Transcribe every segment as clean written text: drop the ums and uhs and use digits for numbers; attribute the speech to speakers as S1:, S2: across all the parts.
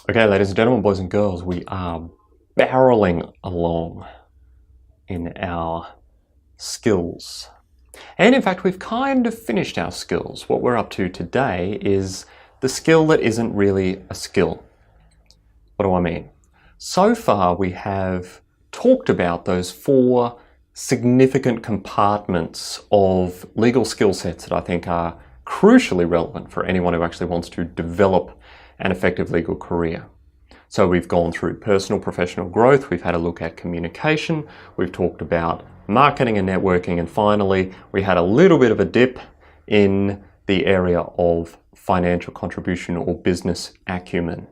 S1: Okay, ladies and gentlemen, boys and girls, we are barreling along in our skills. And in fact, we've kind of finished our skills. What we're up to today is the skill that isn't really a skill. What do I mean? So far, we have talked about those 4 significant compartments of legal skill sets that I think are crucially relevant for anyone who actually wants to develop an effective legal career. So we've gone through personal professional growth, we've had a look at communication, we've talked about marketing and networking, and finally we had a little bit of a dip in the area of financial contribution or business acumen.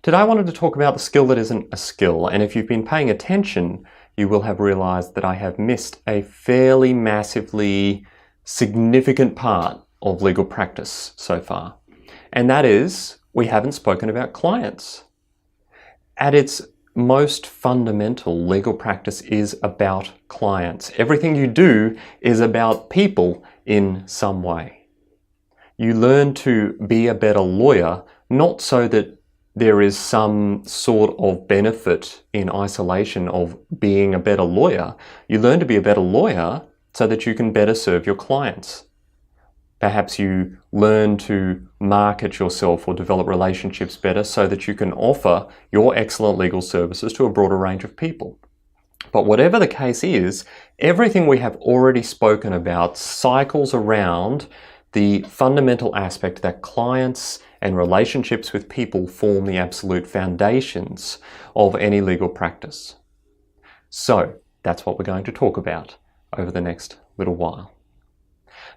S1: Today I wanted to talk about the skill that isn't a skill, and if you've been paying attention, you will have realized that I have missed a fairly massively significant part of legal practice so far. And that is, we haven't spoken about clients. At its most fundamental, legal practice is about clients. Everything you do is about people in some way. You learn to be a better lawyer, not so that there is some sort of benefit in isolation of being a better lawyer. You learn to be a better lawyer so that you can better serve your clients. Perhaps you learn to market yourself or develop relationships better so that you can offer your excellent legal services to a broader range of people. But whatever the case is, everything we have already spoken about cycles around the fundamental aspect that clients and relationships with people form the absolute foundations of any legal practice. So that's what we're going to talk about over the next little while.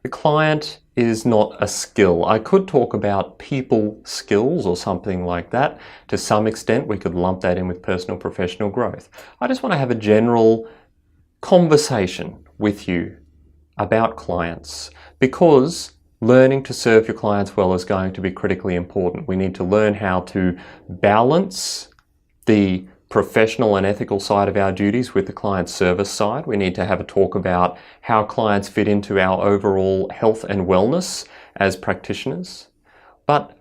S1: The client is not a skill. I could talk about people skills or something like that. To some extent, we could lump that in with personal professional growth. I just want to have a general conversation with you about clients, because learning to serve your clients well is going to be critically important. We need to learn how to balance the professional and ethical side of our duties with the client service side. We need to have a talk about how clients fit into our overall health and wellness as practitioners. But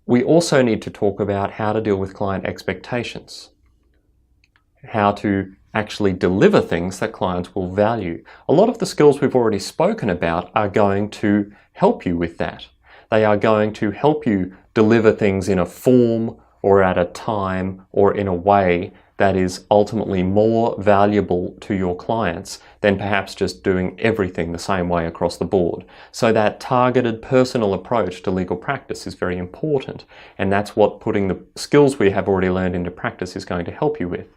S1: we also need to talk about how to deal with client expectations, how to actually deliver things that clients will value. A lot of the skills we've already spoken about are going to help you with that. They are going to help you deliver things in a form or at a time or in a way that is ultimately more valuable to your clients than perhaps just doing everything the same way across the board. So that targeted personal approach to legal practice is very important, and that's what putting the skills we have already learned into practice is going to help you with.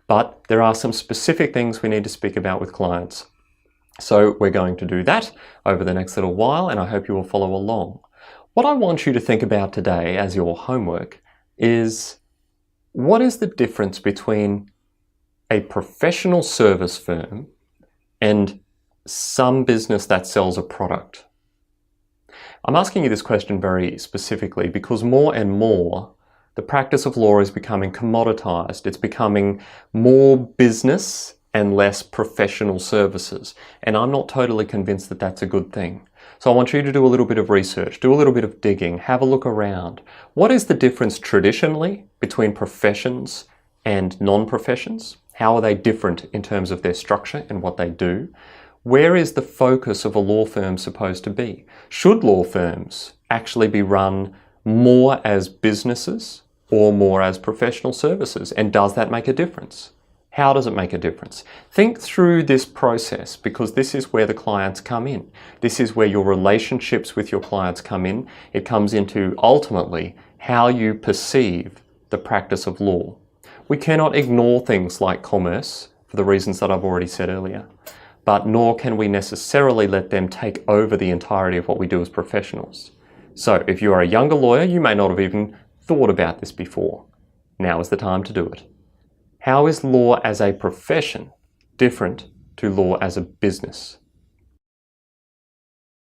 S1: But there are some specific things we need to speak about with clients. So we're going to do that over the next little while, and I hope you will follow along. What I want you to think about today as your homework is, what is the difference between a professional service firm and some business that sells a product? I'm asking you this question very specifically because more and more the practice of law is becoming commoditized. It's becoming more business and less professional services. And I'm not totally convinced that that's a good thing. So I want you to do a little bit of research, do a little bit of digging, have a look around. What is the difference traditionally between professions and non-professions? How are they different in terms of their structure and what they do? Where is the focus of a law firm supposed to be? Should law firms actually be run more as businesses or more as professional services? And does that make a difference? How does it make a difference? Think through this process, because this is where the clients come in. This is where your relationships with your clients come in. It comes into, ultimately, how you perceive the practice of law. We cannot ignore things like commerce for the reasons that I've already said earlier, but nor can we necessarily let them take over the entirety of what we do as professionals. So if you are a younger lawyer, you may not have even thought about this before. Now is the time to do it. How is law as a profession different to law as a business?